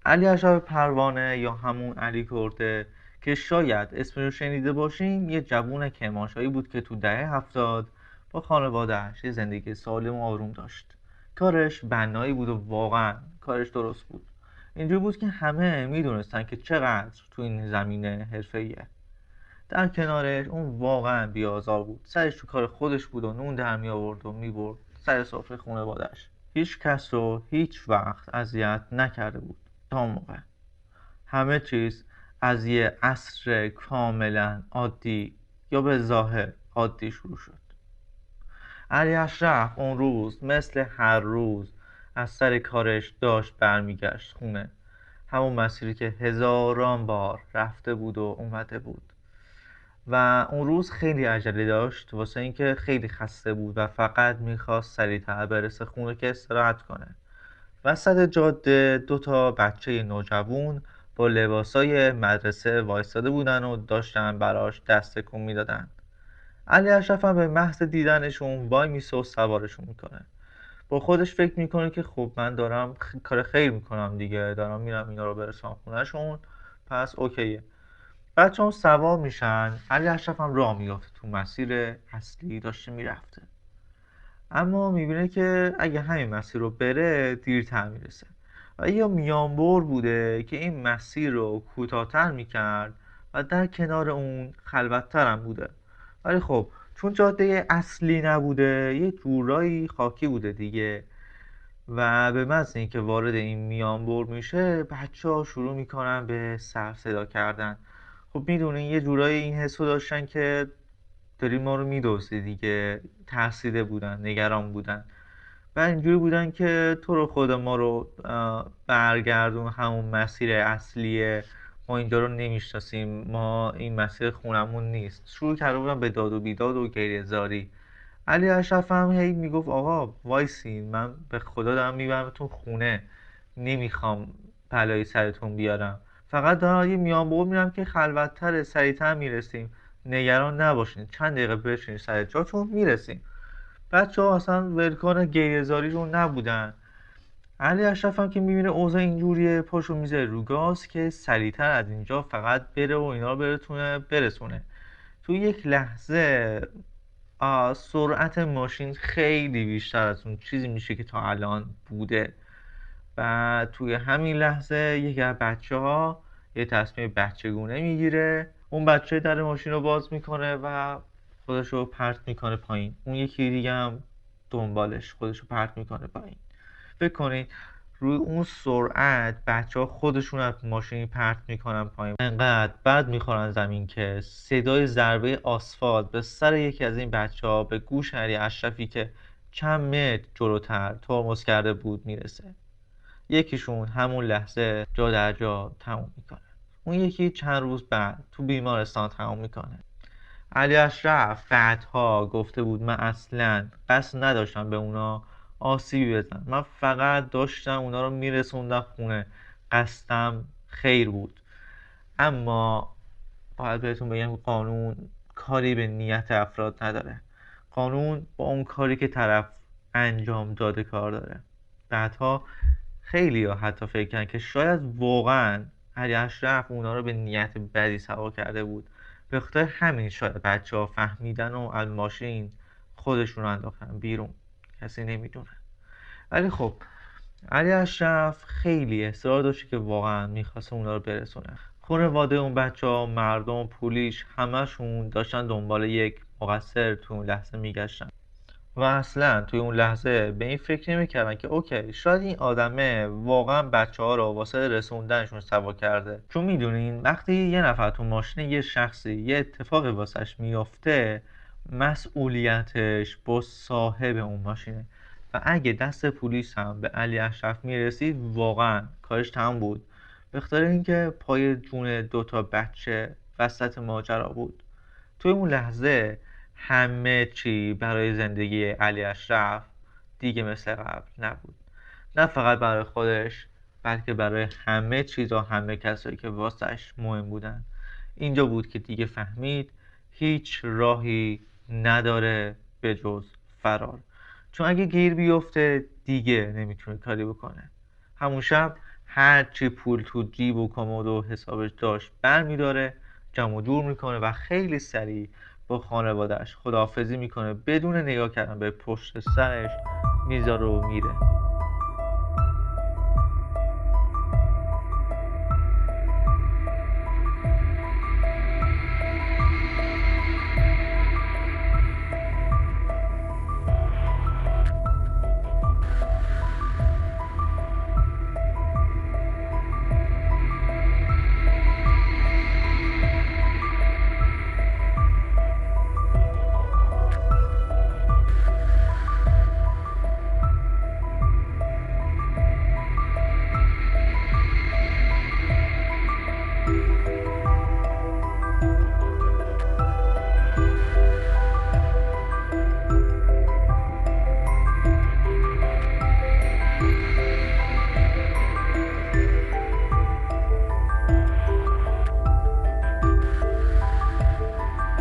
علی اشرف پروانه یا همون علی کرده که شاید اسمش رو شنیده باشیم، یه جوون کرمانشاهی بود که تو دهه 70 با خانواده‌اش یه زندگی سالم و آروم داشت. کارش بنایی بود و واقعا کارش درست بود. اینجوری بود که همه میدونستن که چقدر تو این زمینه حرفه‌ایه. در کنارش اون واقعا بیازار بود. سرش تو کار خودش بود و نون در می آورد و میبرد سر سفره خانواده‌اش. هیچ کس رو هیچ وقت اذیت نکرده بود تا اون موقع. همه چیز از یه عصر کاملا عادی یا به ظاهر عادی شروع شد. علی اشرف اون روز مثل هر روز از سر کارش داشت برمیگشت خونه. همون مسیری که هزاران بار رفته بود و اومده بود. و اون روز خیلی عجله داشت واسه اینکه خیلی خسته بود و فقط میخواست سریعتر برسه خونه که استراحت کنه. وسط جاده 2 بچه نوجوان با لباسای مدرسه وایستاده بودن و داشتن براش دست تکون میدادن. علی اشرف هم به محض دیدنشون وای میسه و سوارشون میکنه. با خودش فکر میکنه که خب من دارم کار خیر میکنم دیگه، دارم میرم اینا رو برسونم خونهشون، پس اوکیه. بچه هم سوار میشن. علی اشرف هم راه میافته تو مسیر اصلی داشته میرفته، اما میبینه که اگه همین مسیر رو بره دیرتر میرسه و یا میانبر بوده که این مسیر رو کوتاه‌تر میکرد و در کنار اون خلوت‌تر هم بوده. ولی خب چون جاده اصلی نبوده یه جورایی خاکی بوده دیگه، و به محض اینکه وارد این میانبر میشه بچه ها شروع میکنن به سر صدا کردن. خب میدونین یه جورایی این حسو داشتن که داری ما رو میدوزی دیگه، ترسیده بودن، نگران بودن و اینجوری بودن که تو رو خود ما رو برگردون همون مسیر اصلیه، ما اینجا رو نمیشناسیم، ما این مسیر خونمون نیست. شروع کرده بودن به داد و بیداد و گریه زاری. علی اشرف هم هی میگفت آقا وایسین، من به خدا دارم میبرمتون خونه، نمیخوام بلایی سرتون بیارم، فقط دارم یه میانبر میرم که خلوت‌تره، سریعتر میرسیم، نگران نباشین، چند دقیقه بشین سر جاتون میرسیم. بچه ها اصلا ولکن گریه‌زاری رو نبودن. علی اشرف هم که میبینه اوضاع اینجوریه پاشو میذاره رو گاز که سریعتر از اینجا فقط بره و اینا رو برسونه. تو یک لحظه سرعت ماشین خیلی بیشتر از اون چیزی میشه که تا الان بوده و توی همین لحظه یکی از بچه ها یه تصمیم بچگونه میگیره. اون بچه در ماشین رو باز میکنه و خودش رو پرت میکنه پایین. اون یکی دیگه هم دنبالش خودش رو پرت میکنه پایین. فکر کنید روی اون سرعت بچه ها خودشون از ماشین پرت میکنن پایین، انقدر بد میخورن زمین که صدای ضربه آسفالت به سر یکی از این بچه ها به گوش علی اشرفی که چند متر جلوتر ترمز کرده بود میرسه. یکیشون همون لحظه جا در جا تموم میکنه. اون یکی چند روز بعد تو بیمارستان تموم میکنه. علی اشرف بعدها گفته بود من اصلا قصد نداشتم به اونا آسیبی بزنم، من فقط داشتم اونا رو میرسوندم خونه، قصدم خیر بود. اما باید بهتون بگم قانون کاری به نیت افراد نداره، قانون با اون کاری که طرف انجام داده کار داره. بعدها خیلی ها حتی فکر کردن که شاید واقعا علی اشرف اونا رو به نیت بدی سوار کرده بود، به خاطر همین شاید بچه ها فهمیدن و از ماشین خودشون رو انداختن بیرون، کسی نمیدونه. ولی خب علی اشرف خیلی اصرار داشت که واقعا میخواست اونا رو برسونه. خانواده اون بچه ها، مردم، پولیش، همشون داشتن دنبال یک مقصر تو اون لحظه میگشتن و اصلا توی اون لحظه به این فکر نمیکردن که اوکی شاید این آدمه واقعا بچه ها رو واسه رسوندنشون سوار کرده. چون میدونین وقتی یه نفر تو ماشین یه شخصی یه اتفاقی واسش میافته مسئولیتش با صاحب اون ماشینه و اگه دست پلیس هم به علی اشرف میرسید واقعا کارش تمام بود، به خاطر اینکه پای جون 2 بچه وسط ماجرا بود. توی اون لحظه همه چی برای زندگی علی اشرف دیگه مثل قبل نبود، نه فقط برای خودش بلکه برای همه چیز و همه کسایی که واسش مهم بودن. اینجا بود که دیگه فهمید هیچ راهی نداره به جز فرار، چون اگه گیر بیفته دیگه نمیتونه کاری بکنه. همون شب هرچی پول تو جیب و کمد و حسابش داشت برمیداره، جمع جور میکنه و خیلی سریع با خانوادهش خداحافظی میکنه، بدون نگاه کردن به پشت سرش میذاره و میره.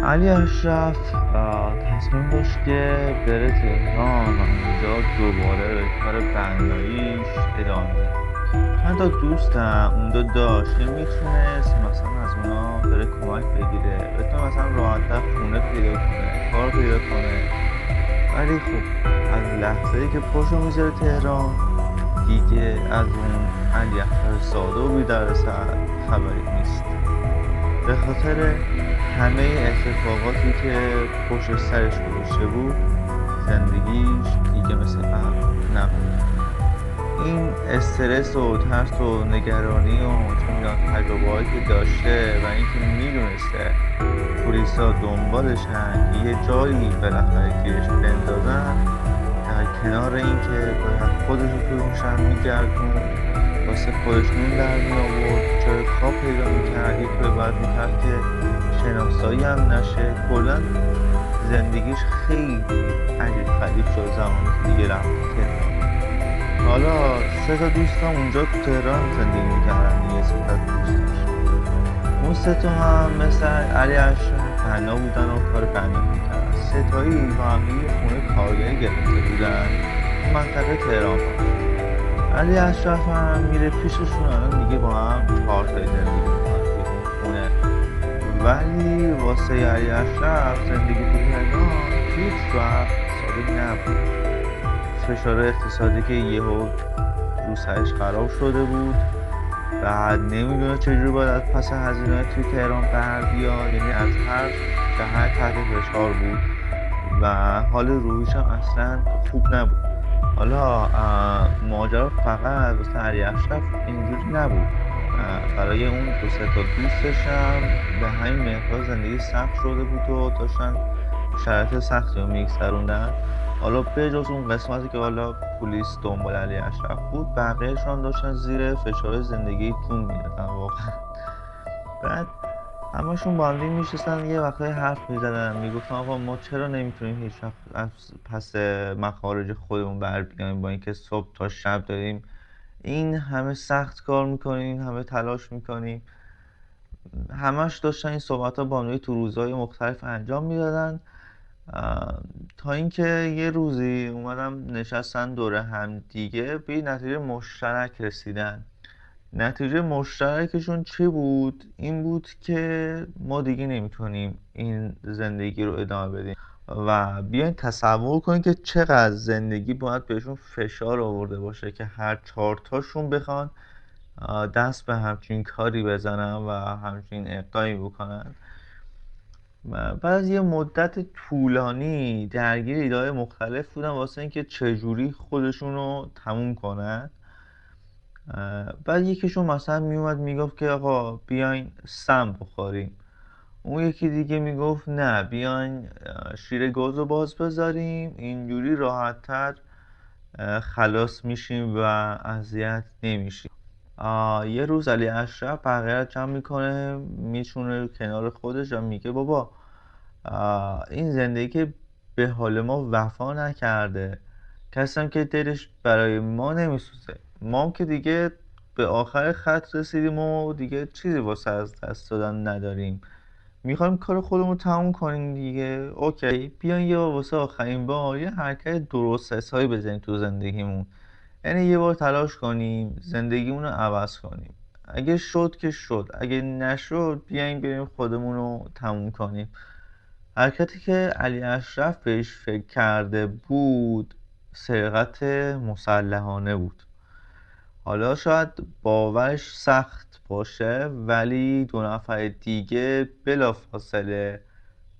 علی اشرف تصمیم داشت که بره تهران و اونجا دوباره به کار بناییش ادامه بده. چند تا دوستم اونجا داشت که میتونست مثلا از اونا بره کمک بگیره، بتونه مثلا راحت‌تر خونه پیدا کنه، کار پیدا کنه. ولی خب از لحظه‌ای که پاشو میذاره تهران دیگه از اون علی اشرف ساده و بی‌دردسر خبری نیست. به خاطر همه اتفاقاتی که پشت سرش گذاشته بود زندگیش دیگه مثل قبل نبود. این استرس و ترس و نگرانی و تجربه‌هایی که داشته و اینکه میدونسته پلیسا دنبالشن یه جایی بالاخره گیرش بندازن، در کنار اینکه باید خودش رو توی اون شهر میگردون، واسه خودش نون در می‌آورد، جای خواب پیدا میکرد، یک به بعد میکرد که شناسایی هم نشه. کلا زندگیش خیلی عجیب غریب شد زمانی که دیگه رفت تهران. حالا 3 تا دوستم اونجا تو تهران زندگی میکردن دیگه، 3 تا دوستش. اون 3 تا هم مثل علی اشرف بنا بودن و کار بنا میکردن. 3 تایی با هم دیگه خونه کارگری گرفته بودن تو منطقه تهران. علی اشرف هم میره پیششون، الان دیگه با هم 4 تایی زندگی میکنن توی اون خونه. ولی واسه علی اشرف زندگی توی تهران هیچ وقت ساده نبود. فشار اقتصادی که یهو رو سرش خراب شده بود، بعد نمیدونه چجوری باید از پس هزینه توی تهران بر بیاد، یعنی از هر جهت تحت فشار بود و حال روحیش هم اصلا خوب نبود. حالا ماجرا فقط واسه علی اشرف اینجوری نبود، برای اون 2 تا دوستش هم به همین مقدار زندگی سخت شده بود و داشتن شرایط سختی رو میگذروندن. حالا به جز اون قسمتی که حالا پلیس دنبال علی اشرف بود، بقیهشان داشتن زیر فشار زندگی جون میدادن واقعا. بعد همشون با هم میشستن یه وقتایی حرف میزدن، میگفتن آقا ما چرا نمیتونیم هیچ وقت از پس مخارج خودمون بر بیایم، با اینکه صبح تا شب داریم این همه سخت کار میکنیم، همه تلاش میکنیم. همش داشتن این صحبت ها با هم تو روزهای مختلف انجام میدادن، تا اینکه یه روزی اومدم نشستن دور هم دیگه به نتیجه مشترک رسیدن. نتیجه مشترکشون چی بود؟ این بود که ما دیگه نمیتونیم این زندگی رو ادامه بدیم و بیاین تصور کنید که چقدر زندگی باید بهشون فشار آورده باشه که هر 4 تاشون بخوان دست به همچین کاری بزنن و همچین اقدامی بکنن. بعد از یه مدت طولانی درگیر ایده‌های مختلف بودن واسه اینکه چجوری خودشون رو تموم کنن. بعد یکیشون مثلا میومد میگفت که آقا بیاین سم بخوریم، اون یکی دیگه میگفت نه بیاین شیر گاز رو باز بذاریم، اینجوری راحت‌تر خلاص میشیم و اذیت نمیشیم. یه روز علی اشرف بقیه جمع میکنه میشونه کنار خودش و میگه بابا این زندگی که به حال ما وفا نکرده، کسی هم که دلش برای ما نمیسوزه، ما هم که دیگه به آخر خط رسیدیم و دیگه چیزی واسه از دست دادن نداریم، میخوایم کار خودمون تموم کنیم دیگه. اوکی بیاین یه واسه آخرین بار یه حرکت درست حسابی بزنیم تو زندگیمون، یعنی یه بار تلاش کنیم زندگیمون رو عوض کنیم. اگه شد که شد، اگه نشد بیایم بریم خودمون رو تموم کنیم. حرکتی که علی اشرف بهش فکر کرده بود سرقت مسلحانه بود. حالا شاید باورش سخت باشه، ولی 2 نفر دیگه بلافاصله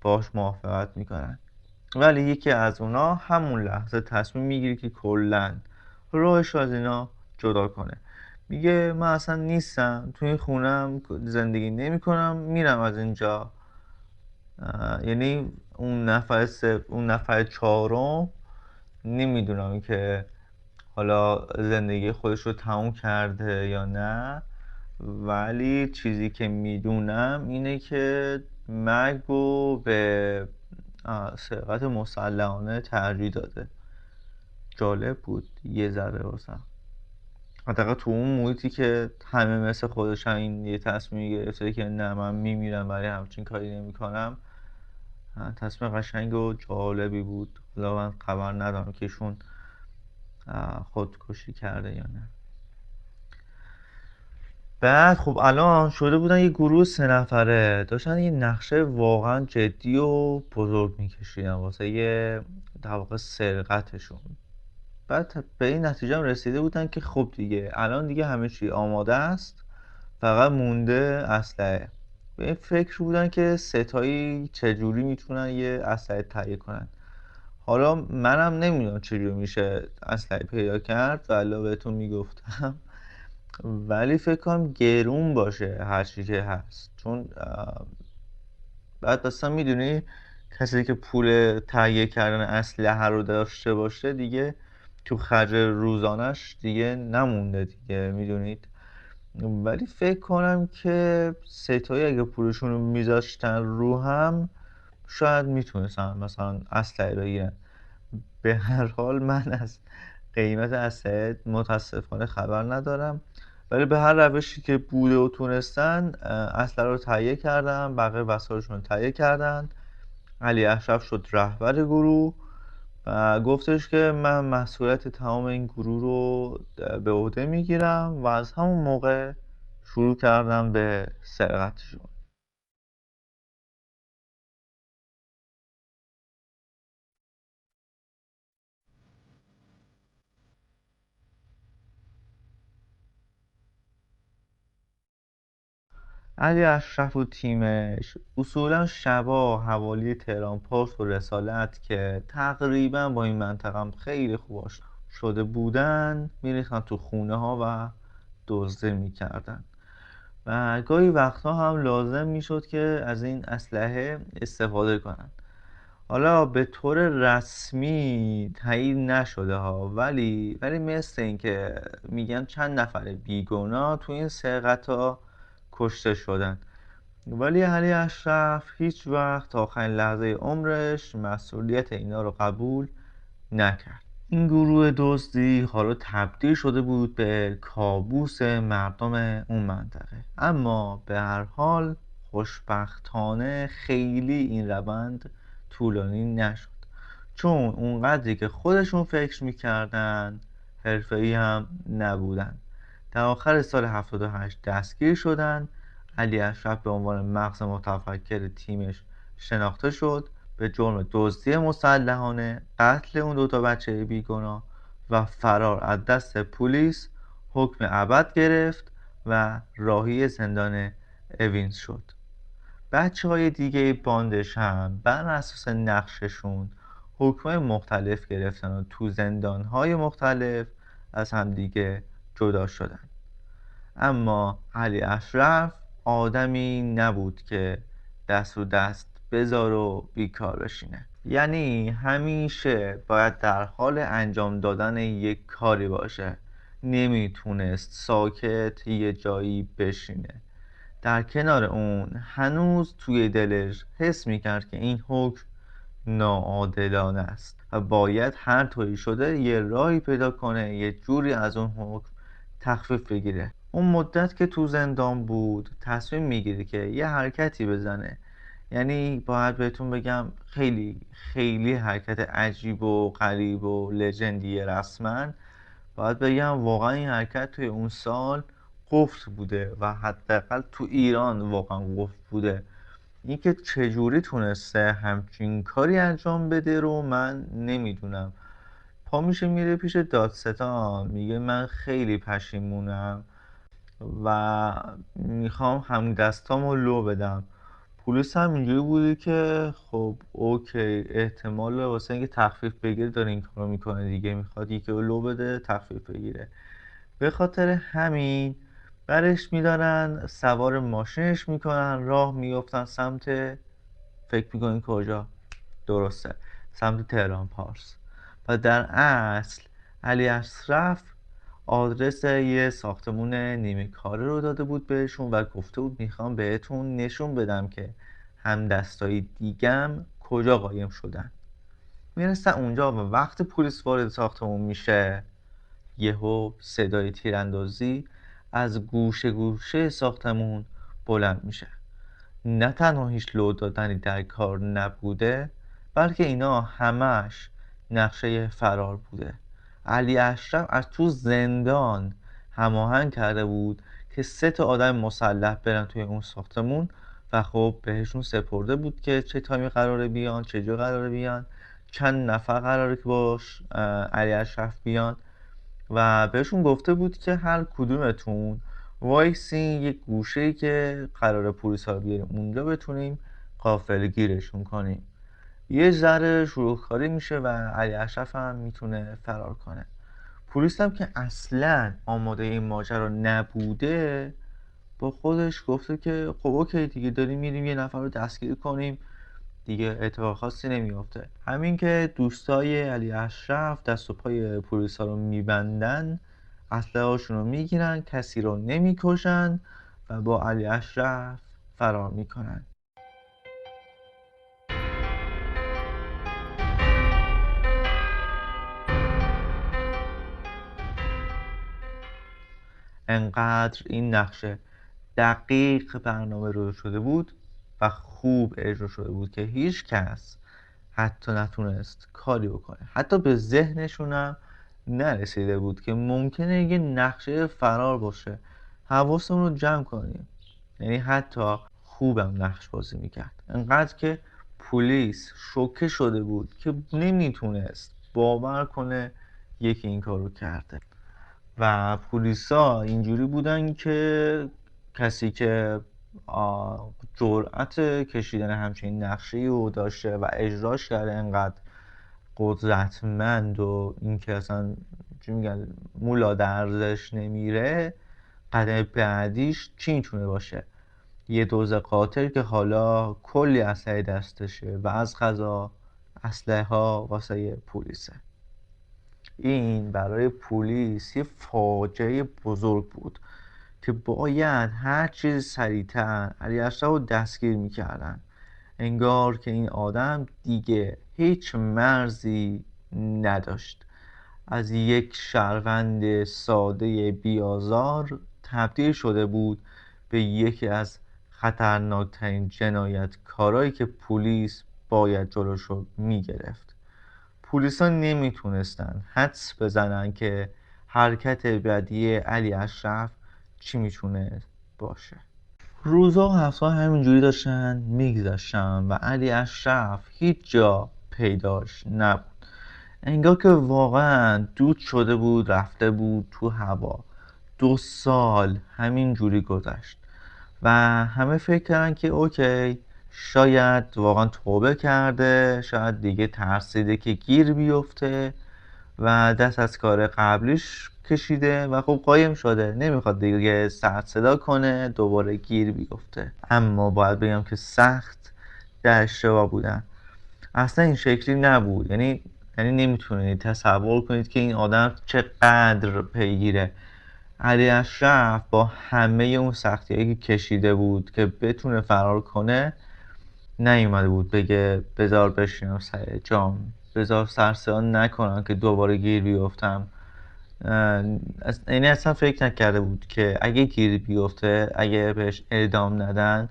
باش موافقت میکنن. ولی یکی از اونا همون لحظه تصمیم میگیره که کلن راهش از اینا جدا کنه. میگه من اصلا نیستم تو این خونم، زندگی نمی کنم، میرم از اینجا. یعنی اون نفر چهارم نمیدونم که حالا زندگی خودش رو تموم کرده یا نه، ولی چیزی که میدونم اینه که مرگ رو به سرقت مسلحانه ترجیح داده. جالب بود یه ذره واسم، حداقل تو اون محیطی که همه مثل خودش هم این یه تصمیم گرفته که نه من میمیرم ولی همچین کاری نمیکنم. تصمیم قشنگ و جالبی بود. حالا من خبر ندارم که ایشون خودکشی کرده یا نه. بعد خب الان شده بودن یه گروه 3 نفره، داشتن یه نقشه واقعا جدی و بزرگ میکشیدن واسه یه در واقع سرقتشون. بعد به این نتیجه هم رسیده بودن که خب دیگه الان دیگه همه چی آماده است، فقط مونده اسلحه. به این فکر بودن که ستایی چجوری میتونن یه اسلحه تهیه کنن. حالا منم نمیدونم چجوری میشه اسلحه پیدا کرد والا بهتون میگفتم، ولی فکر کنم گرون باشه هر چی که هست، چون بعد اصلا میدونی کسی که پول تهیه کردن اسلحه رو داشته باشه دیگه تو خرج روزانش دیگه نمونده دیگه، میدونید. ولی فکر کنم که ستایی اگه پولشون رو میذاشتن رو هم شاید میتونستن مثلا اسلحه بگیرن. به هر حال من از قیمت اسلحه متاسفانه خبر ندارم، ولی به هر روشی که بوده و تونستن اسلحه رو تهیه کردن، بقیه وسایلشون رو تهیه کردن. علی اشرف شد رهبر گروه و گفتش که من مسئولیت تمام این گروه رو به عهده میگیرم و از همون موقع شروع کردم به سرقتشون. علی اشرف و تیمش اصولا شبا حوالی تهران پست و رسالت که تقریبا با این منطقه هم خیلی خوب آشنا شده بودن میریختن تو خونه ها و دزدی میکردن و گاهی وقتها هم لازم میشد که از این اسلحه استفاده کنن. حالا به طور رسمی تایید نشده ها، ولی مثل این که میگن چند نفر بیگناه تو این سرقت ها کشته شدن. ولی علی اشرف هیچ وقت تا آخرین لحظه عمرش مسئولیت اینا رو قبول نکرد. این گروه دزدی حالا تبدیل شده بود به کابوس مردم اون منطقه، اما به هر حال خوشبختانه خیلی این روند طولانی نشد، چون اونقدری که خودشون فکر میکردن حرفه‌ای هم نبودن. در آخر سال 78 دستگیر شدن. علی اشرف به عنوان مغز متفکر تیمش شناخته شد، به جرم دزدی مسلحانه، قتل اون 2 بچه بیگناه و فرار از دست پلیس حکم ابد گرفت و راهی زندان اوینز شد. بچه‌های دیگه باندش هم بر اساس نقششون حکمای مختلف گرفتن و تو زندانهای مختلف از همدیگه جدا شدن. اما علی اشرف آدمی نبود که دست رو دست بذار و بیکار بشینه، یعنی همیشه باید در حال انجام دادن یک کاری باشه. نمیتونست ساکت یه جایی بشینه. در کنار اون هنوز توی دلش حس میکرد که این حکم ناعادلانه است و باید هر طوری شده یه راهی پیدا کنه یه جوری از اون حکم تخفیف بگیره. اون مدت که تو زندان بود تصمیم میگیره که یه حرکتی بزنه. یعنی باید بهتون بگم خیلی خیلی حرکت عجیب و غریب و لژندیه رسما. باید بگم واقعا این حرکت توی اون سال قفل بوده و حداقل تو ایران واقعا قفل بوده. اینکه چجوری تونسته همچین کاری انجام بده رو من نمیدونم. پا میشه میره پیش دادستان میگه من خیلی پشیمونم و میخوام هم دستامو لو بدم. پلیس هم اینجوری بوده که خب اوکی، احتمال واسه اینکه تخفیف بگیره داره این کارو میکنه دیگه، میخواد یکی رو لو بده تخفیف بگیره. به خاطر همین برش میدارن، سوار ماشینش میکنن، راه میفتن سمت، فکر میکنین کجا؟ درسته، سمت تهران پارس. و در اصل علی اشرف آدرس یه ساختمون نیمه کاره رو داده بود بهشون و گفته بود میخوام بهتون نشون بدم که همدستای دیگم کجا قایم شدن. میرسن اونجا و وقت پلیس وارد ساختمون میشه یهو صدای تیراندازی از گوشه گوشه ساختمون بلند میشه. نه تنها هیچ لو دادنی در کار نبوده، بلکه اینا همش نقشه فرار بوده. علی اشرف از تو زندان هماهنگ کرده بود که 3 آدم مسلح برن توی اون ساختمون و خب بهشون سپرده بود که چه تایمی قراره بیان، چه جا قراره بیان، چند نفر قراره که باش علی اشرف بیان و بهشون گفته بود که هر کدومتون وایسین یک گوشه‌ای که قراره پلیسا رو بیاریم اونجا بتونیم غافلگیرشون کنیم. یه ذره شلوغکاری میشه و علی اشرف هم میتونه فرار کنه. پلیس هم که اصلا آماده این ماجرا نبوده با خودش گفته که خب اوکی دیگه، داریم میریم یه نفر رو دستگیر کنیم دیگه، اتفاق خاصی نمیافته. همین که دوستای علی اشرف دست و پای پلیسا رو میبندن، اسلحه هاشون رو میگیرن، کسی رو نمیکشن و با علی اشرف فرار میکنن. انقدر این نقشه دقیق برنامه رو شده بود و خوب اجرا شده بود که هیچ کس حتی نتونست کاری بکنه، حتی به ذهنشونم نرسیده بود که ممکنه یه نقشه فرار باشه. حواسمون رو جمع کنیم، یعنی حتی خوبم نقش بازی میکرد، انقدر که پلیس شوکه شده بود که نمیتونست باور کنه یکی این کارو کرده. و پلیسا اینجوری بودن که کسی که جرأت کشیدن همچین نقشه‌ای رو داشته و اجراش کرده انقدر قدرتمند و اینکه اصلا چی میگن مولا درزش نمیره، قدم بعدیش چی میتونه باشه؟ یه دوز قاتل که حالا کلی اسلحه دستشه و از قضا اسلحه ها واسه پلیسه. این برای پلیس یه فاجعه بزرگ بود که باید هر چیز سریعتر علی اشرف رو دستگیر میکردن. انگار که این آدم دیگه هیچ مرزی نداشت، از یک شهروند ساده بیازار تبدیل شده بود به یکی از خطرناکترین جنایتکارایی که پلیس باید جلوشو میگرفت. پلیسا نمیتونستن حدس بزنن که حرکت بعدی علی اشرف چی میتونه باشه. روزا و هفته همینجوری داشتن میگذشتن و علی اشرف هیچ جا پیداش نبود. انگار که واقعا دود شده بود رفته بود تو هوا. 2 سال همینجوری گذشت و همه فکر کردن که اوکی، شاید واقعا توبه کرده، شاید دیگه ترسیده که گیر بیفته و دست از کار قبلیش کشیده و خب قایم شده، نمیخواد دیگه سر صدا کنه دوباره گیر بیفته. اما باید بگم که سخت در اشتباه بودن. اصلا این شکلی نبود، یعنی نمیتونید تصور کنید که این آدم چقدر پیگیره. علی اشرف با همه اون سختی‌هایی که کشیده بود که بتونه فرار کنه، نیومده بود بگه بذار بشینم سر جام، بذار سر صدا نکنم که دوباره گیر بیفتم. یعنی اصلا فکر نکرده بود که اگه گیر بیفته، اگه بهش اعدام ندن،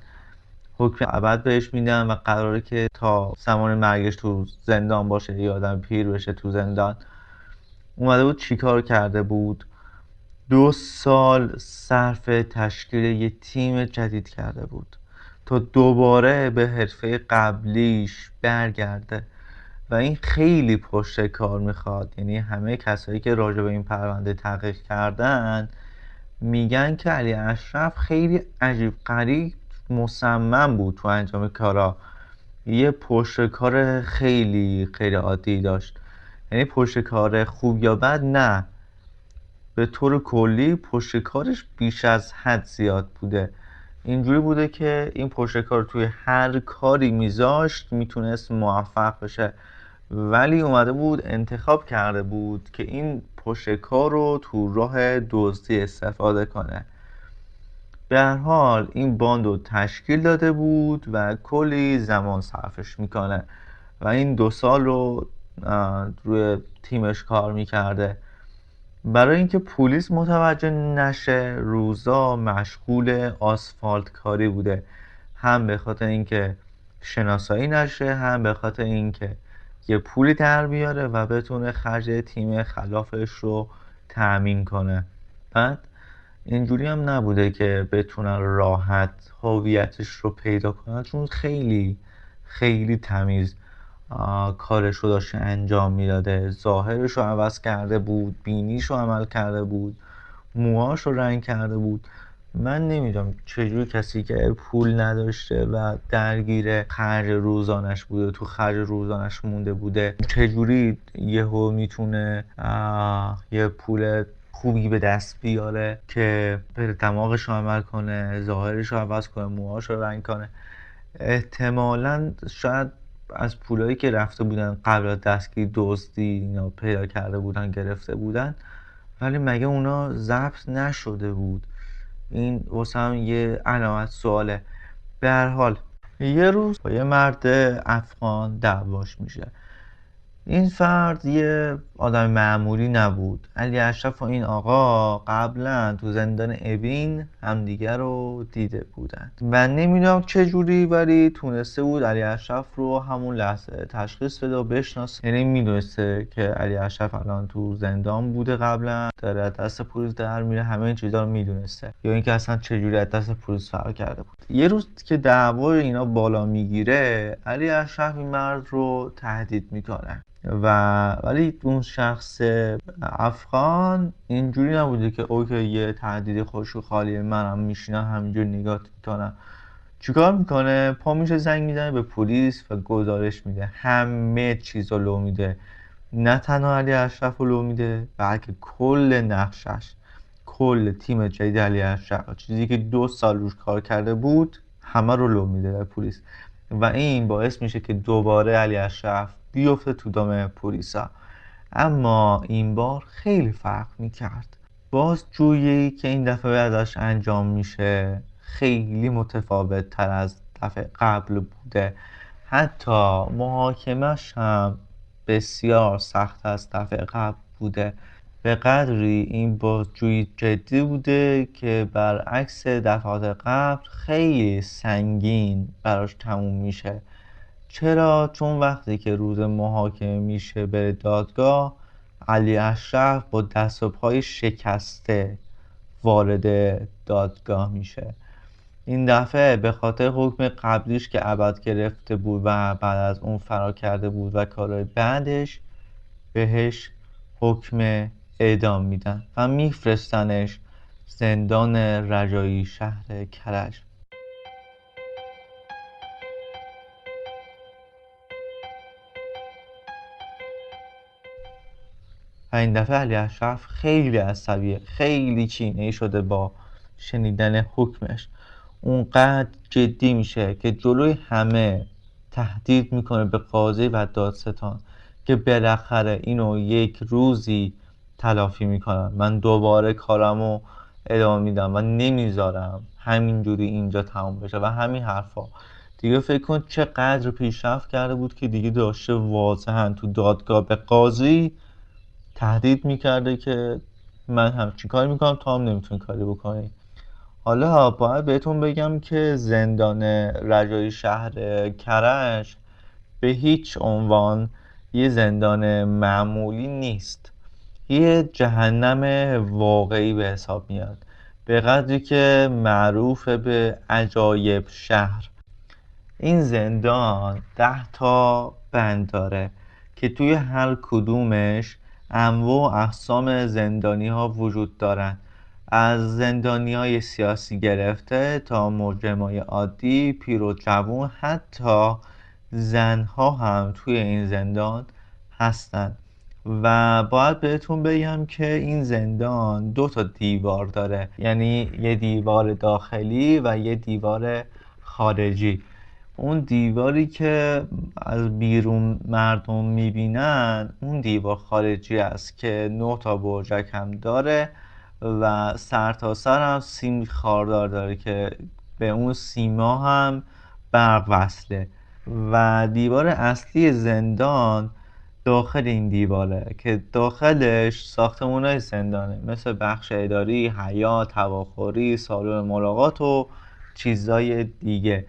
حکم ابد بهش میدن و قراره که تا زمان مرگش تو زندان باشه، یه آدم پیر بشه تو زندان. اومده بود چیکار کرده بود؟ 2 سال صرف تشکیل یه تیم جدید کرده بود تا دوباره به حرفه قبلیش برگرده و این خیلی پشت کار میخواد. یعنی همه کسایی که راجع به این پرونده تحقیق کردن میگن که علی اشرف خیلی عجیب غریب مصمم بود تو انجام کارا. یه پشت کار خیلی غیر عادی داشت. یعنی پشت کار خوب یا بد نه، به طور کلی پشت کارش بیش از حد زیاد بوده. اینجوری بوده که این پشت کار توی هر کاری میذاشت میتونست موفق بشه، ولی اومده بود انتخاب کرده بود که این پشت کار رو تو راه دزدی استفاده کنه. به هر حال این باند رو تشکیل داده بود و کلی زمان صرفش میکنه و این 2 سال رو روی تیمش کار میکرده. برای اینکه پلیس متوجه نشه روزا مشغول آسفالت کاری بوده، هم به خاطر اینکه شناسایی نشه، هم به خاطر اینکه یه پولی در بیاره و بتونه خرج تیم خلافش رو تأمین کنه. بعد اینجوری هم نبوده که بتونن راحت هویتش رو پیدا کنن، چون خیلی خیلی تمیز کارش رو داشته انجام میداده. ظاهرش رو عوض کرده بود، بینیش رو عمل کرده بود، موهاش رو رنگ کرده بود. من نمیدونم چجوری کسی که پول نداشته و درگیر خرج روزانش بوده، تو خرج روزانش مونده بوده، چجوری یهو میتونه یه پول خوبی به دست بیاره که بره دماغش رو عمل کنه، ظاهرش رو عوض کنه، موهاش رو رنگ کنه. احتمالاً شاید از پولایی که رفته بودن قبل از دستگیری دزدی اینا پیدا کرده بودن، گرفته بودن، ولی مگه اونا ضبط نشده بود؟ این واسه هم یه علامت سواله. به هر حال یه روز با یه مرد افغان دعواش میشه. این فرد یه آدم معمولی نبود. علی اشرف و این آقا قبلا تو زندان اوین همدیگه رو دیده بودن و نمیدونم چجوری، ولی تونسته بود علی اشرف رو همون لحظه تشخیص بده و بشناسه. یعنی میدونسته که علی اشرف الان تو زندان بوده، قبلا داره از دست پلیس در میره، همه این چیزا رو میدونسته، یا اینکه اصلا چجوری از دست پلیس فرار کرده بود. یه روز که دعوای اینا بالا میگیره، علی اشرف این مرد رو تهدید میکنه ولی اون شخص افغان اینجوری نبوده که اوکی یه تهدید خوش و خالی، منم میشینم همینجوری نگاه میکنم. چیکار میکنه؟ پا میشه زنگ میزنه به پلیس و گزارش میده، همه چیز رو لو میده. نه تنها علی اشرف رو لو میده، بلکه کل نقشش، کل تیم جدید علی اشرف، چیزی که 2 سال روش کار کرده بود، همه رو لو میده به پلیس و این باعث میشه که دوباره علی اشرف بیفته تو دام پلیسا. اما این بار خیلی فرق میکرد. بازجویی که این دفعه ازش انجام میشه خیلی متفاوت تر از دفعه قبل بوده. حتی محاکمش هم بسیار سخت از دفعه قبل بوده. به قدری این بازجویی جدی بوده که برعکس دفعات قبل خیلی سنگین براش تموم میشه. چرا؟ چون وقتی که روز محاکمه میشه به دادگاه، علی اشرف با دست و پای شکسته وارد دادگاه میشه. این دفعه به خاطر حکم قبلیش که ابد گرفته بود و بعد از اون فرار کرده بود و کارهای بعدش، بهش حکم اعدام میدن و میفرستنش زندان رجایی شهر کرج. و این دفعه علی اشرف خیلی عصبیه، خیلی کینه‌ای شده با شنیدن حکمش. اونقدر جدی میشه که جلوی همه تهدید میکنه به قاضی و دادستان که بالاخره اینو یک روزی تلافی میکنم، من دوباره کارمو ادامه میدم و نمیذارم همینجوری اینجا تموم بشه و همین حرفا. دیگه فکر کن چقدر پیشرفت کرده بود که دیگه داشته واضحا تو دادگاه به قاضی تهدید میکرده که من هم چی کاری میکنم، تو هم نمیتونی کاری بکنی. حالا باید بهتون بگم که زندان رجایی شهر کرج به هیچ عنوان یه زندان معمولی نیست. یه جهنم واقعی به حساب میاد، به قدری که معروف به عجایب شهر. این زندان 10 تا بند داره که توی هر کدومش انواع و اقسام زندانی ها وجود دارن، از زندانی های سیاسی گرفته تا مجرمای عادی، پیر و جوون، حتی زنها هم توی این زندان هستن. و باید بهتون بگم که این زندان 2 تا دیوار داره، یعنی یه دیوار داخلی و یه دیوار خارجی. اون دیواری که از بیرون مردم میبینن اون دیوار خارجی است که 9 تا برجک هم داره و سر تا سر هم سیم خاردار داره که به اون سیما هم برق وصله. و دیوار اصلی زندان داخل این دیواره که داخلش ساختمونای زندانه، مثل بخش اداری، حیاط، هواخوری، سالن ملاقات و چیزای دیگه.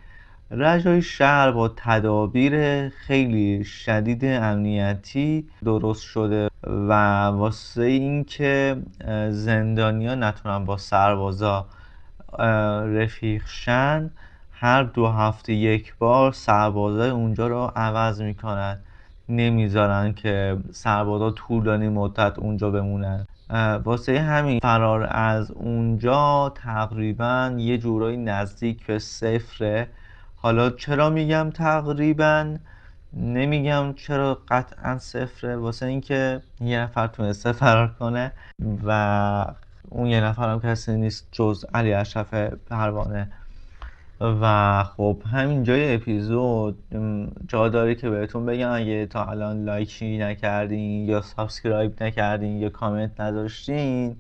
رجای شهر با تدابیر خیلی شدید امنیتی درست شده و واسه اینکه زندانیا نتونن با سربازا رفیق شن، هر 2 هفته یک بار سربازای اونجا رو عوض میکنن، نمیذارن که سربازا طولانی مدت اونجا بمونن. واسه همین فرار از اونجا تقریبا یه جورایی نزدیک به صفره. حالا چرا میگم تقریبا، نمیگم چرا قطعا صفره، واسه اینکه یه نفر تونسته فرار کنه و اون یه نفر هم کسی نیست جز علی اشرف پروانه. و خب همین جای اپیزود جا داره که بهتون بگم اگه تا الان لایکی نکردین یا سابسکرایب نکردین یا کامنت نذاشتین،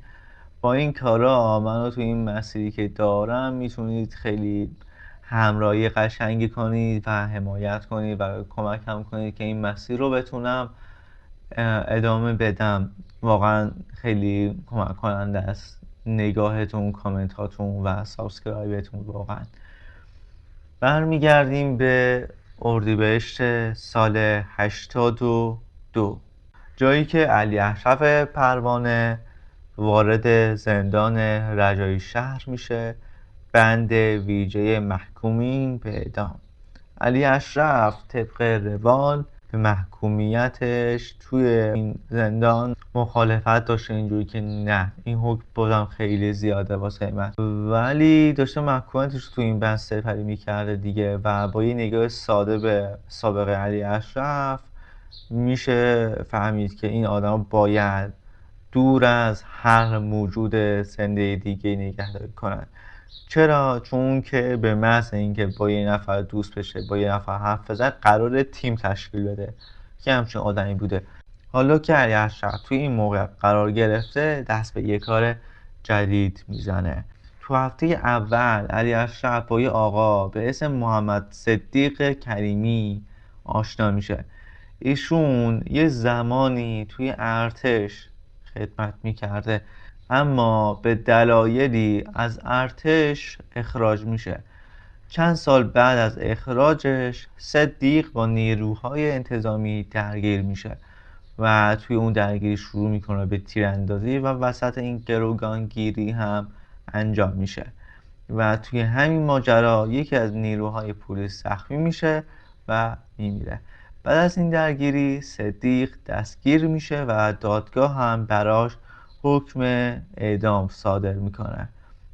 با این کارا منو تو این مسیری که دارم میتونید خیلی همراهی قشنگی کنید و حمایت کنید و کمکم کنید که این مسیر رو بتونم ادامه بدم. واقعا خیلی کمک کننده است نگاهتون، کامنت هاتون و سابسکرایبتون. واقعا برمیگردیم به اردیبهشت سال 82، جایی که علی اشرف پروانه وارد زندان رجایی شهر میشه، بند ویژه محکومین به اعدام. علی اشرف طبق روال به محکومیتش توی این زندان مخالفت داشته، اینجوری که نه این حکم بازم خیلی زیاده واسه من، ولی داشته محکومیتش تو این بند سپری میکرده دیگه. و با یه نگاه ساده به سابقه علی اشرف میشه فهمید که این آدم باید دور از هر موجود زنده دیگه نگهداری کنن. چرا؟ چون که به محض اینکه با یه نفر دوست بشه، با یه نفر حرف بزنه، قرار تیم تشکیل بده که همچین آدمی بوده. حالا که علی اشرف توی این موقع قرار گرفته، دست به یه کار جدید میزنه. تو هفته اول علی اشرف با یه آقا به اسم محمد صدیق کریمی آشنا میشه. ایشون یه زمانی توی ارتش خدمت میکرده، اما به دلایلی از ارتش اخراج میشه. چند سال بعد از اخراجش صدیق با نیروهای انتظامی درگیر میشه و توی اون درگیری شروع میکنه به تیراندازی و وسط این گروگانگیری هم انجام میشه و توی همین ماجرا یکی از نیروهای پلیس زخمی میشه و میمیره. بعد از این درگیری صدیق دستگیر میشه و دادگاه هم براش حکم اعدام صادر میکنه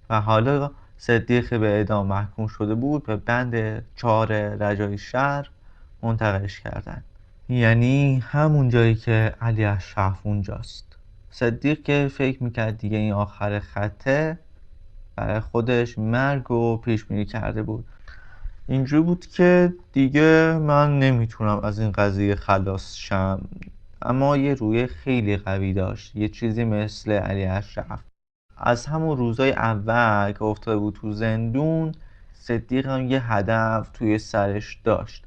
و حالا صدیق به اعدام محکوم شده بود، به بند 4 رجایی شهر منتقلش کردن، یعنی همون جایی که علی اشرف اونجاست. صدیق که فکر میکرد دیگه این آخر خطه، برای خودش مرگ رو پیش بینی کرده بود. اینجوری بود که دیگه من نمیتونم از این قضیه خلاص شم، اما یه روی خیلی قوی داشت، یه چیزی مثل علی اشرف. از همون روزای اول که افتاده بود تو زندون، صدیق هم یه هدف توی سرش داشت،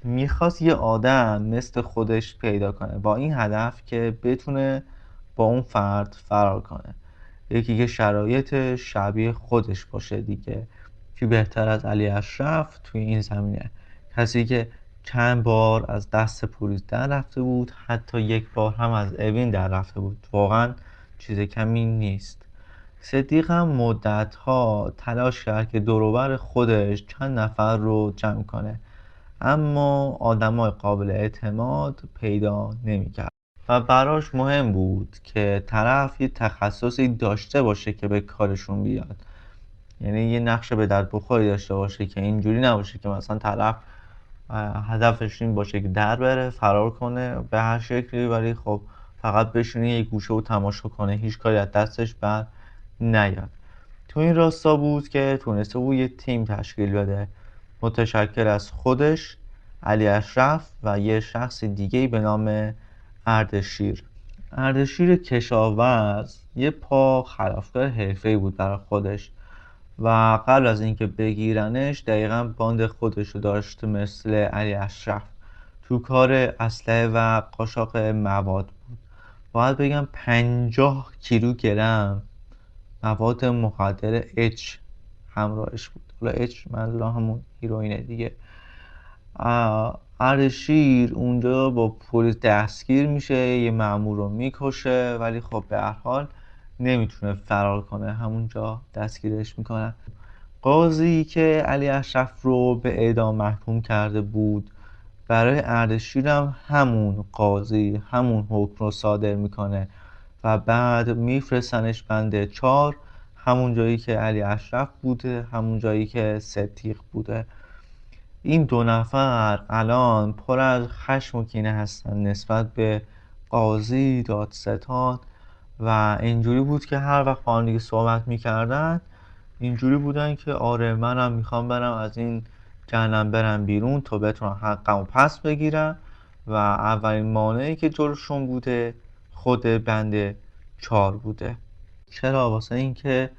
میخواست یه آدم مثل خودش پیدا کنه با این هدف که بتونه با اون فرد فرار کنه، یکی که شرایط شبیه خودش باشه دیگه. کی بهتر از علی اشرف توی این زمینه؟ کسی که چند بار از دست پلیس در رفته بود، حتی یک بار هم از اوین در رفته بود. واقعا چیز کمی نیست. صدیق هم مدت‌ها تلاش کرد که دور و بر خودش چند نفر رو جمع کنه، اما آدمای قابل اعتماد پیدا نمی‌کرد و براش مهم بود که طرف یه تخصصی داشته باشه که به کارشون بیاد. یعنی یه نقش به درد بخوری داشته باشه، که اینجوری نباشه که مثلا طرف هدفش این باشه که در بره، فرار کنه به هر شکلی، ولی خب فقط بشینه یه گوشه و تماشا کنه، هیچ کاری از دستش بر نیاد. تو این راستا بود که تونسته بود یه تیم تشکیل بده، متشکل از خودش، علی اشرف و یه شخص دیگه به نام اردشیر. اردشیر کشاورز یه پا خلافکار حرفه‌ای بود برای خودش و قبل از اینکه بگیرنش دقیقا باند خودش رو داشت، مثل علی اشرف تو کار اسلحه و قاچاق مواد بود. باید بگم 50 کیلوگرم مواد مخدر اچ همراهش بود. حالا اچ منظورم همون هیروینه دیگه. اردشیر اونجا با پلیس دستگیر میشه، یه مأمور رو میکشه، ولی خب به هر حال نمیتونه فرار کنه، همونجا دستگیرش میکنن. قاضی که علی اشرف رو به اعدام محکوم کرده بود، برای اردشیر هم همون قاضی همون حکم رو صادر میکنه و بعد میفرستنش بند 4، همون جایی که علی اشرف بوده، همون جایی که صدیق بوده. این دو نفر الان پر از خشم و کینه هستن نسبت به قاضی، دادستان، و اینجوری بود که هر وقت با هم دیگه صحبت میکردن اینجوری بودن که آره منم میخوام برم از این جهنم برم بیرون تا بتونم حقمو پس بگیرم. و اولین مانعی که جلوشون بوده خود بند 4 بوده. چرا؟ واسه اینکه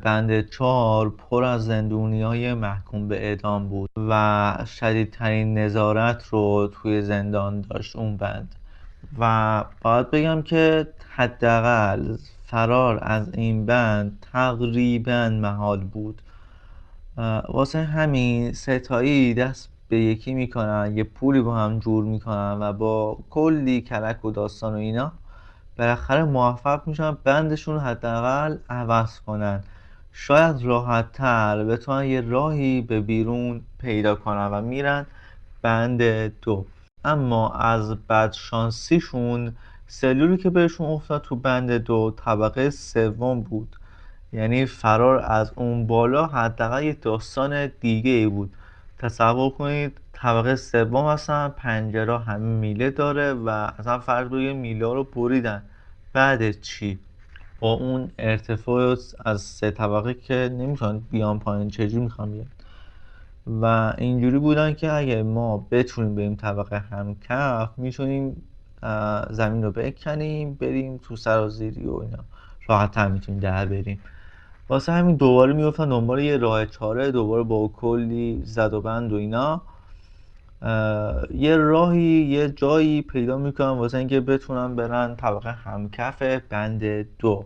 بند 4 پر از زندونیای محکوم به اعدام بود و شدیدترین نظارت رو توی زندان داشت اون بند، و باید بگم که حداقل فرار از این بند تقریبا محال بود. واسه همین ستایی دست به یکی میکنن، یه پولی با هم جور میکنن و با کلی کلک و داستان و اینا بالاخره موفق میشن بندشون حداقل عوض کنن، شاید راحت تر بتونن یه راهی به بیرون پیدا کنن و میرن بند 2. اما از بدشانسیشون سلولی که بهشون افتاد تو بند 2 طبقه 3 بود. یعنی فرار از اون بالا حداقل یه داستان دیگه ای بود. تصور کنید طبقه 3 هستن، پنجره همه میله داره و اصلا فرض بگید میله رو بریدن، بعد چی؟ با اون ارتفاع از 3 طبقه که نمیتونن بیان پایین، چجوری میخوان بیان؟ و اینجوری بودن که اگه ما بتونیم بریم طبقه همکف میتونیم زمین رو بکنیم بریم تو سرازیری و اینا، راحت هم میتونیم در بریم. واسه همین دوباره میفتن دنبال یه راه چاره، دوباره با کلی زد و بند و اینا یه راهی، یه جایی پیدا میکنن واسه اینکه بتونن برن طبقه همکف بند 2.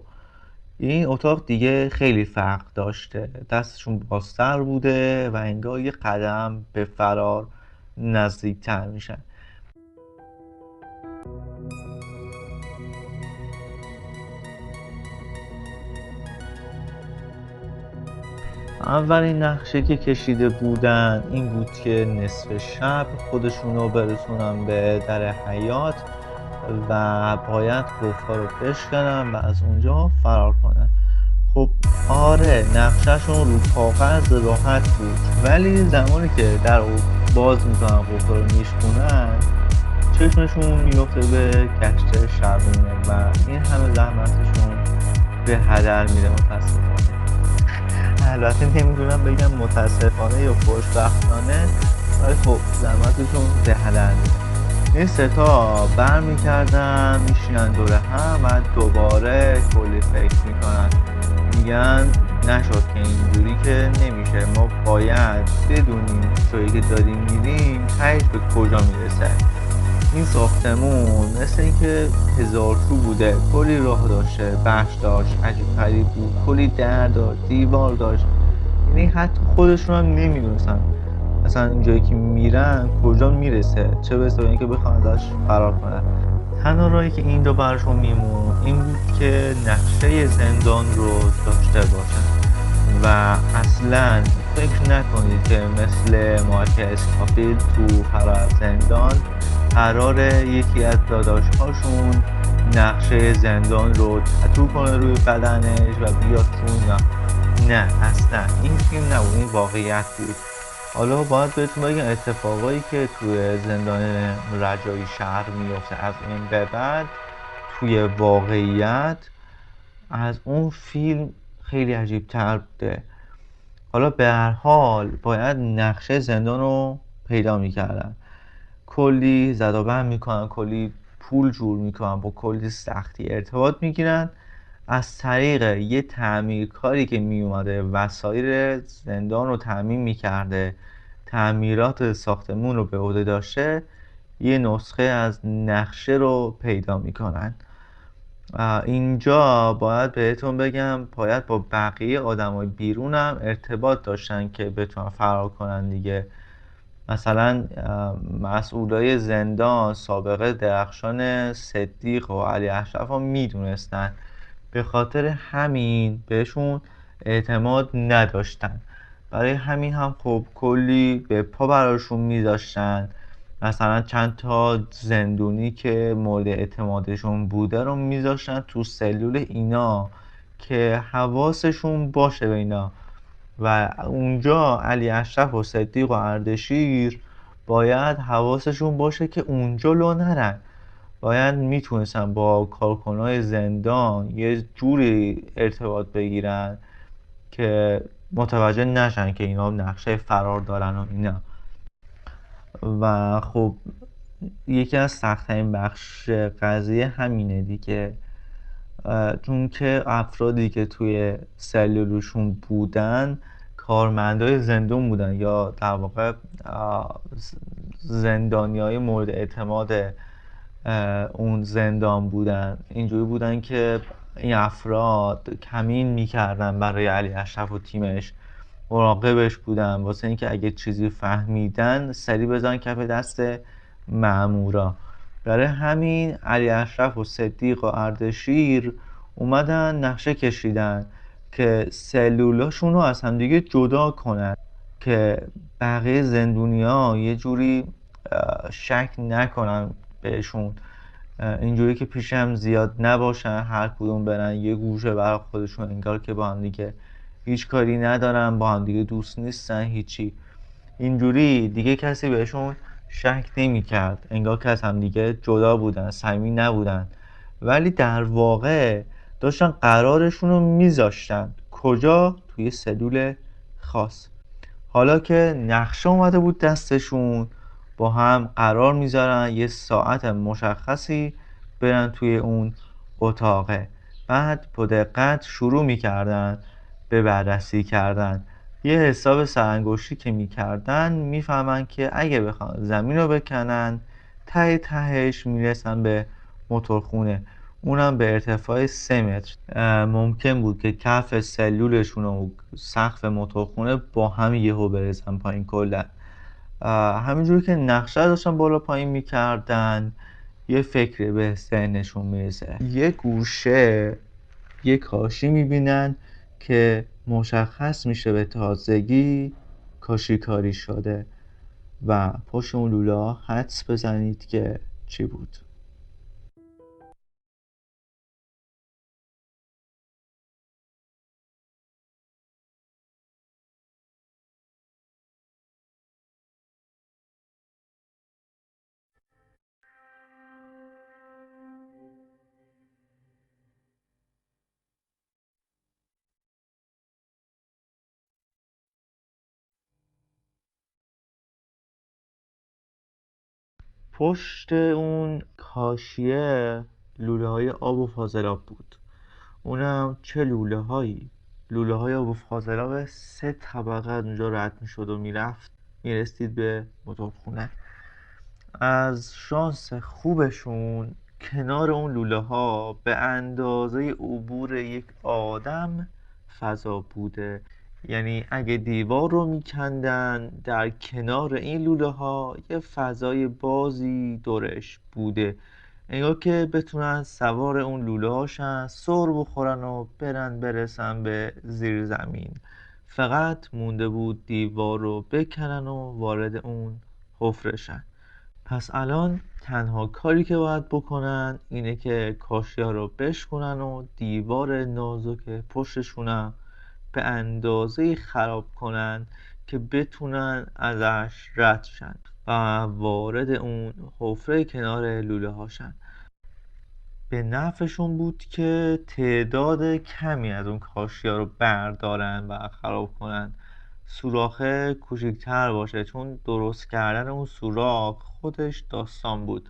این اتاق دیگه خیلی فرق داشته، دستشون بازتر بوده و انگار یه قدم به فرار نزدیکتر میشن. اولین نقشه که کشیده بودن این بود که نصف شب خودشون رو برسونن به در حیاط و باید قفلا رو بشکنن و از اونجا فرار کنن. خب آره نقشهشون رو کاغذ راحت بود، ولی زمانی که در رو باز میکنن قفلا رو میشکنن چشمشون میفته به گشت شبونه و این همه زحمتشون به هدر میره متاسفانه. البته نمیدونم بگم متاسفانه یا خوشبختانه، ولی خب زحمتشون به هدر میره. این ستا برمیگردن میشینن دور هم و دوباره کلی فکر میکنن، میگن نشد که اینجوری که نمیشه، ما باید بدونیم جایی که داریم میریم تهش به کجا میرسه. این ساختمون مثل اینکه 1000 تو بوده، کلی راه داشته، بخش داشت، عجیب غریب بود، کلی در داشت، دیوار داشت، یعنی حتی خودشون هم نمیدونستن مثلا اینجایی که میرن کجا میرسه، چه برسه به اینکه بخوان ازش فرار کنن. تنها راهی که این دو براشون میمون این بود که نقشه زندان رو داشته باشن و اصلا فکر نکنید که مثل مارک اسکافیلد تو فرار زندان قراره یکی از داداشهاشون نقشه زندان رو تتو کنه روی بدنش و بیاد تو. نه اصلا این فیلم نبود، این واقعیت بود. حالا باید بهتون بگم اتفاقایی که توی زندان رجایی شهر میفته از این به بعد توی واقعیت از اون فیلم خیلی عجیب تر بوده. حالا به هر حال باید نقشه زندان رو پیدا میکردن، کلی زد و بند میکنن، کلی پول جور میکنن، با کلی سختی ارتباط میگیرن، از طریق یه تعمیرکاری که میومده وسایل زندان رو تعمیر میکرده، تعمیرات ساختمون رو به عهده داشته، یه نسخه از نقشه رو پیدا میکنن. اینجا باید بهتون بگم باید با بقیه آدمای بیرون هم ارتباط داشتن که بتونن فرار کنن دیگه. مثلا مسئولای زندان سابقه درخشان صدیق و علی اشرف رو میدونستن، به خاطر همین بهشون اعتماد نداشتن، برای همین هم خب کلی به پا براشون میذاشتن. مثلا چند تا زندونی که مورد اعتمادشون بوده رو میذاشتن تو سلول اینا که حواسشون باشه به اینا. و اونجا علی اشرف و صدیق و اردشیر باید حواسشون باشه که اونجا لو نرن، باید میتونستن با کارکنای زندان یه جوری ارتباط بگیرن که متوجه نشن که اینا نقشه فرار دارن و اینا. و خب یکی از سخت‌ترین بخش قضیه همینه دیگه، چون که افرادی که توی سلولشون بودن کارمندای زندان بودن یا در واقع زندانیای مورد اعتماد اون زندان بودن. اینجوری بودن که این افراد کمین میکردن برای علی اشرف و تیمش، مراقبش بودن واسه اینکه اگه چیزی فهمیدن سریع بزنن کف دست مامورا. برای همین علی اشرف و صدیق و اردشیر اومدن نقشه کشیدن که سلولاشون رو از همدیگه جدا کنن که بقیه زندونیا یه جوری شک نکنن بهشون، اینجوری که پیش هم زیاد نباشن، هر کدوم برن یه گوشه برای خودشون، انگار که با هم دیگه هیچ کاری ندارن، با هم دیگه دوست نیستن، هیچی. اینجوری دیگه کسی بهشون شک نمی کرد، انگار که از هم دیگه جدا بودن، صمیمی نبودن، ولی در واقع داشتن قرارشون رو میذاشتن کجا؟ توی سلول خاص. حالا که نقشه اومده بود دستشون با هم قرار میذارن یه ساعت مشخصی برن توی اون اتاقه، بعد با دقت شروع میکردن به بررسی کردن. یه حساب سرانگشتی که میکردن میفهمن که اگه بخوان زمین رو بکنن ته تهش میرسن به موتورخونه، اونم به ارتفاع 3 متر. ممکن بود که کف سلولشون و سقف موتورخونه با هم یهو برسن پایین کلا. همینجوری که نقشه داشتن بالا پایین میکردن یه فکری به ذهنشون میرسه، یه گوشه یه کاشی میبینن که مشخص میشه به تازگی کاشیکاری شده و پشت اون لوله حدس بزنید که چی بود. پشت اون کاشیه لوله های آب و فاضلاب بود. اونم چه لوله هایی؟ لوله های آب و فاضلاب 3 طبقه از اونجا رد میشد و میرفت میرسید به موتورخونه. از شانس خوبشون کنار اون لوله ها به اندازه عبور یک آدم فضا بوده. یعنی اگه دیوار رو میکندن، در کنار این لوله ها یه فضای بازی دورش بوده، انگار که بتونن سوار اون لوله هاشن، سر بخورن و برسن به زیر زمین. فقط مونده بود دیوار رو بکنن و وارد اون حفره شن. پس الان تنها کاری که باید بکنن اینه که کاشیا رو بشکنن و دیوار نازک پشتشونم به اندازه خراب کنن که بتونن ازش رد شن و وارد اون حفره کنار لوله هاشن. به نفعشون بود که تعداد کمی از اون کاشیا رو بردارن و خراب کنن، سوراخه کوچیک‌تر باشه، چون درست کردن اون سوراخ خودش داستان بود.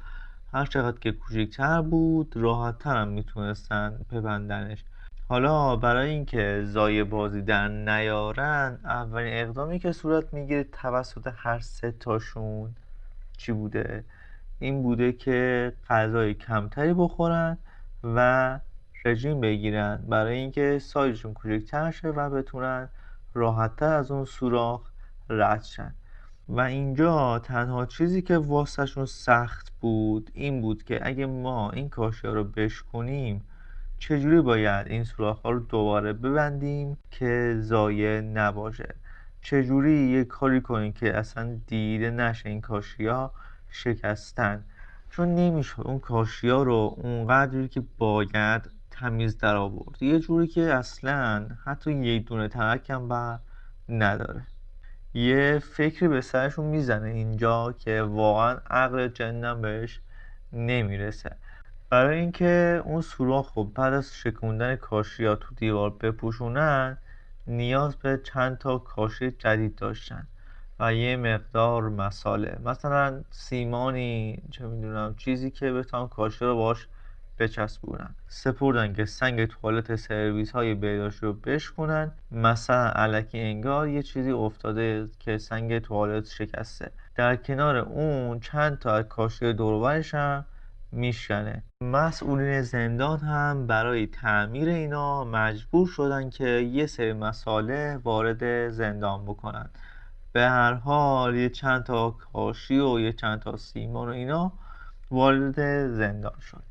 هر چقدر که کوچیک‌تر بود راحت‌تر هم میتونستن ببندنش. حالا برای اینکه زای بازی در نیارن، اولین اقدامی که صورت میگیره توسط هر سه تاشون چی بوده؟ این بوده که غذای کمتری بخورن و رژیم بگیرن برای اینکه سایزشون کوچکتر شه و بتونن راحتتر از اون سوراخ رد شن. و اینجا تنها چیزی که واسهشون سخت بود این بود که اگه ما این کاشیا رو بشکنیم چجوری باید این سوراخ ها رو دوباره ببندیم که ضایع نباشه، چجوری یه کاری کنیم که اصلا دیده نشه این کاشیا شکستن. چون نمیشه اون کاشیا رو اونقدری که باید تمیز در آورد، یه جوری که اصلا حتی یه دونه ترک هم بر نداره. یه فکری به سرشون میزنه اینجا که واقعا عقل جنم بهش نمیرسه. برای اینکه اون سوراخ رو بعد از شکوندن کاشیا تو دیوار بپوشونن نیاز به چند تا کاشی جدید داشتن و یه مقدار مساله، مثلا سیمانی، چه میدونم، چیزی که بتونن کاشی رو باش بچسبونن. سپردن که سنگ توالت سرویس های بهداشتی رو بشکنن، مثلا الکی انگار یه چیزی افتاده که سنگ توالت شکسته. در کنار اون چند تا از کاشی دور و برش هم میشکنه. مسئولین زندان هم برای تعمیر اینا مجبور شدن که یه سری مساله وارد زندان بکنن. به هر حال یه چند تا کاشی و یه چند تا سیمان و اینا وارد زندان شد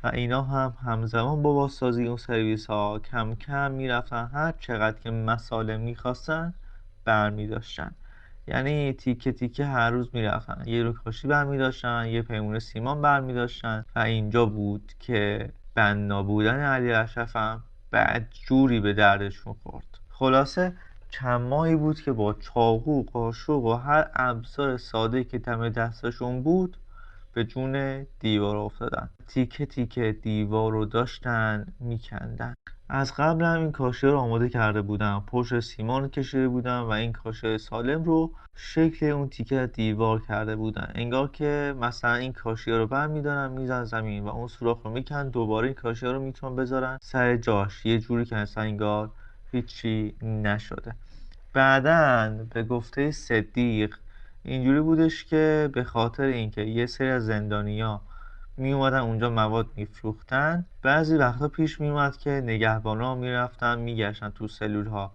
و اینا هم همزمان با بازسازی اون سرویس ها کم کم میرفتن هر چقدر که مساله میخواستن برمی داشتن. یعنی تیکه تیکه هر روز میرفتن یه رو کاشی برمی داشتن، یه پیمون سیمان برمی داشتن و اینجا بود که بنا بودن علی اشرف هم بعد جوری به دردشون خورد. خلاصه چند ماهی بود که با چاقو، قاشق و هر ابزار ساده که دم دستشون بود به جون دیوار افتادن. تیکه تیکه دیوار رو داشتن میکندن. از قبل هم این کاشی رو آماده کرده بودن، پشت سیمان کشیده بودن و این کاشی سالم رو شکل اون تیکه دیوار کرده بودن، انگار که مثلا این کاشی رو برمیدارن میزن زمین و اون سوراخ رو میکن، دوباره این کاشی رو میتونن بذارن سر جاش، یه جوری که اصلا انگار هیچی نشده. بعدن به گفته صدیق اینجوری بودش که به خاطر اینکه یه سری از زندانیا می اومدن اونجا مواد میفروختن، بعضی وقتا پیش می اومد که نگهبانا میرفتن میگشتن تو سلول ها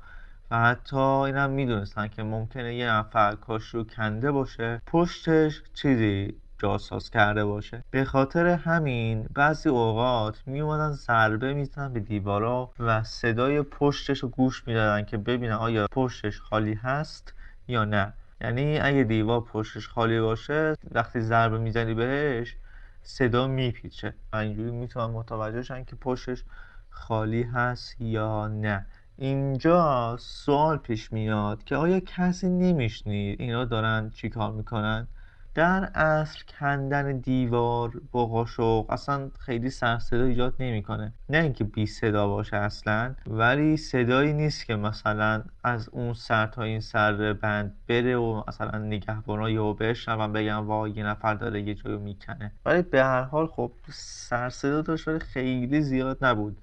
و حتی اینم میدونستن که ممکنه یه نفر کاشی رو کنده باشه پشتش چیزی جاساز کرده باشه. به خاطر همین بعضی اوقات می اومدن ضربه میزنن به دیوارا و صدای پشتش رو گوش میدادن که ببینن آیا پشتش خالی هست یا نه. یعنی اگه دیوار پشتش خالی باشه وقتی ضربه میزنی بهش صدا میپیچه و اینجوری میتونن متوجه شن که پشتش خالی هست یا نه. اینجا سوال پیش میاد که آیا کسی نمیشنید اینا دارن چی کار میکنن؟ در اصل کندن دیوار با قاشق اصلا خیلی سر صدا ایجاد نمیکنه، نه اینکه بی صدا باشه اصلا، ولی صدایی نیست که مثلا از اون سر تا این سر بند بره و مثلا نگهبانا یهو بشنون بگن وای یه نفر داره یه جایو میکنه. ولی به هر حال خب سر صدا داشت ولی خیلی زیاد نبود.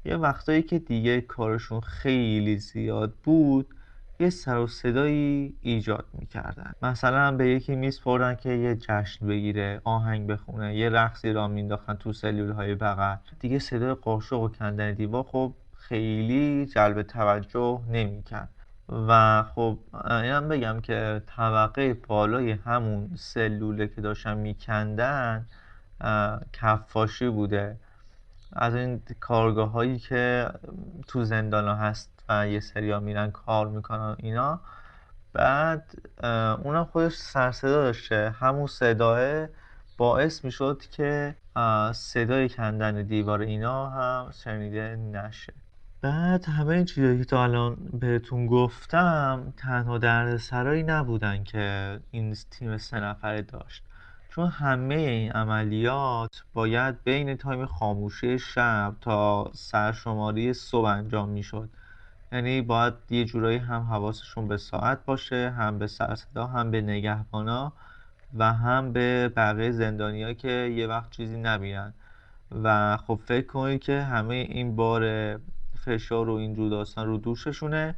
یه وقتایی که دیگه کارشون خیلی زیاد بود یه سر و صدایی ایجاد میکردن، مثلا به یکی میسپردن که یه جشن بگیره، آهنگ بخونه، یه رقصی را مینداختن تو سلول های بغل. دیگه صدای قاشق و کندن دیوار خب خیلی جلب توجه نمیکرد. و خب اینم بگم که طبقه بالای همون سلوله که داشتن میکندن کفاشی بوده، از این کارگاه هایی که تو زندان ها هست و یه سریا میرن کار میکنن اینا. بعد اونم خودش سرصدا داشته، همون صداه باعث میشد که صدای کندن دیوار اینا هم شنیده نشه. بعد همه این چیزایی که تا الان بهتون گفتم تنها دردسرایی نبودن که این تیم 3 نفره داشت، چون همه این عملیات باید بین تایم خاموشی شب تا سرشماری صبح انجام میشد. یعنی باید یه جورایی هم حواسشون به ساعت باشه، هم به سرصدا، هم به نگهبانا و هم به بقیه زندانی‌ها که یه وقت چیزی نبینن. و خب فکر کنید که همه این بار فشار و این داستان رو دوششونه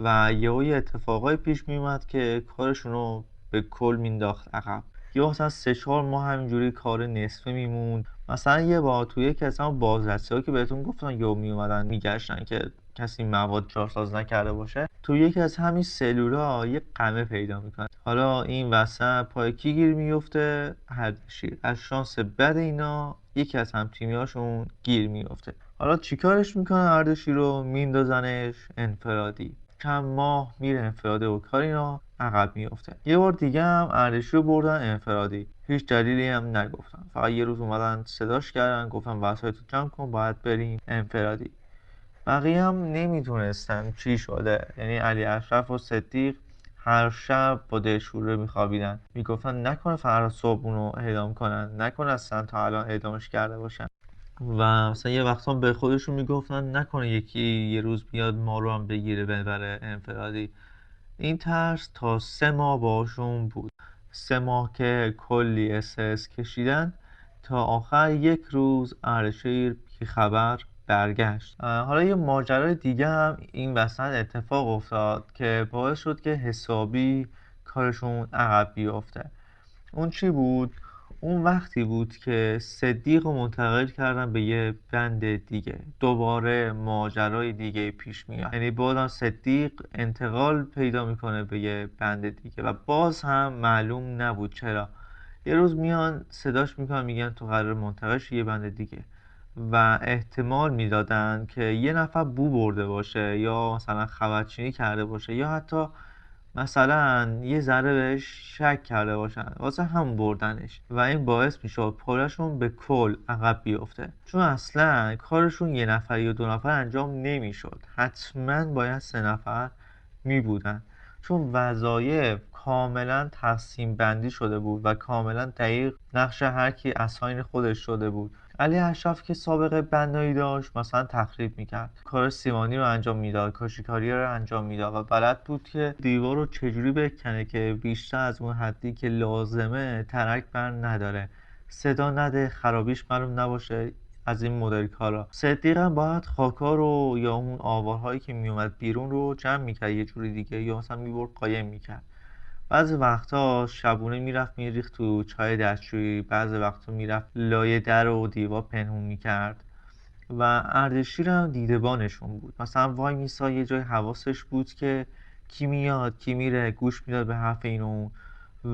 و یه اتفاقای پیش میومد که کارشون رو به کل مینداخت عقب. یا مثلا 3-4 ماه همینجوری کار نصفه میموند. مثلا یه بار توی یکی از همون بازرسی ها که بهتون گفتن یا میومدن میگشتن که کسی مواد جاساز نکرده باشه، توی یکی از همین سلولا یه قمه پیدا میکنه. حالا این وسط پای کی گیر میفته؟ اردشیر. از شانس بد اینا یکی از همتیمیاشون گیر میفته. حالا چیکارش میکنه اردشیر رو؟ میندازنش انفرادی. چند ماه میره انفرادی و کار اینا عقب میفته. یه بار دیگه هم اردشیر رو بردن انفرادی، هیچ دلیلی هم نگفتن، فقط یه روز اومدن صداش کردن گفتن وسایتو جمع کن باید بریم انفرادی. بقیه هم نمیدونستن چی شده، یعنی علی اشرف و صدیق هر شب با دلشوره میخوابیدن، میگفتن نکنه فردا صبح اونو اعدام کنن، نکنه اصلا تا الان اعدامش کرده باشن. و مثلا یه وقتا به خودشون میگفتن نکنه یکی یه روز بیاد ما رو هم بگیره ببره انفرادی. این ترس تا 3 ماه باشون بود. 3 ماه که کلی استرس کشیدن تا آخر یک روز اردشیر بی خبر برگشت. حالا یه ماجرای دیگه هم این وسط اتفاق افتاد که باعث شد که حسابی کارشون عقب بیفته. اون چی بود؟ اون وقتی بود که صدیق رو منتقل کردن به یه بند دیگه. دوباره ماجرای دیگه پیش میاد، یعنی بازم صدیق انتقال پیدا میکنه به یه بند دیگه و باز هم معلوم نبود چرا. یه روز میان صداش میکنن میگن تو قرار منتقل شی یه بند دیگه، و احتمال میدادن که یه نفر بو برده باشه یا مثلا خبرچینی کرده باشه یا حتی مثلا یه ذره بهش شک کرده باشن واسه هم بردنش، و این باعث میشد پولشون به کل عقب بیفته، چون اصلا کارشون 1 نفر یا 2 نفر انجام نمیشد، حتما باید 3 نفر میبودن، چون وظایف کاملا تقسیم بندی شده بود و کاملا دقیق نقش هر کی اساین خودش شده بود. علی اشرف که سابقه بنایی داشت مثلا تخریب میکرد، کار سیمانی رو انجام میداد، کاشیکاری رو انجام میداد و بلد بود که دیوار رو چجوری بکنه که بیشتر از اون حدی که لازمه ترک بر نداره، صدا نده، خرابیش معلوم نباشه، از این مدل کارا. صدیق هم باید خاکا رو یا اون آوارهایی که میومد بیرون رو جمع میکرد یه جوری دیگه، یا مثلا میبرد قایم میکرد. بعضی وقتا شبونه میرفت میریخت تو چای دستشویی، بعضی وقتا میرفت لایه در و دیوار پنهون میکرد. و اردشیر هم دیدبانشون بود، مثلا وای میسا یه جای حواسش بود که کی میاد کی میره، گوش میداد به حرف این و اون.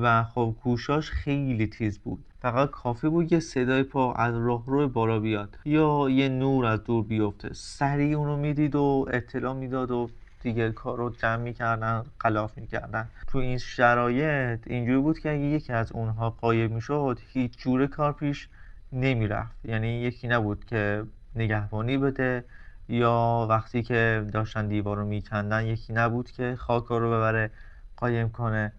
و خب گوشاش خیلی تیز بود، فقط کافی بود یه صدای پا از راهرو بالا بیاد یا یه نور از دور بیفته، سریع اونو میدید و اطلاع میداد و دیگه کار رو جمع میکردن، خلاف میکردن. تو این شرایط اینجوری بود که اگه یکی از اونها غایب میشد هیچ جوره کار پیش نمیرفت، یعنی یکی نبود که نگهبانی بده، یا وقتی که داشتن دیوار رو میکندن یکی نبود که خاک رو ببره قایم کنه،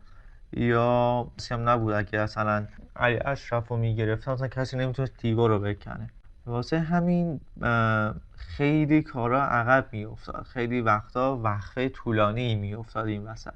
یا کسی هم نبود اگه مثلا علی اشرف رو میگرفتن مثلا کسی نمیتونست دیوار رو بکنه. واسه همین خیلی کارا عقب میافتاد، خیلی وقتا وقفه طولانی میافتاد این وسط.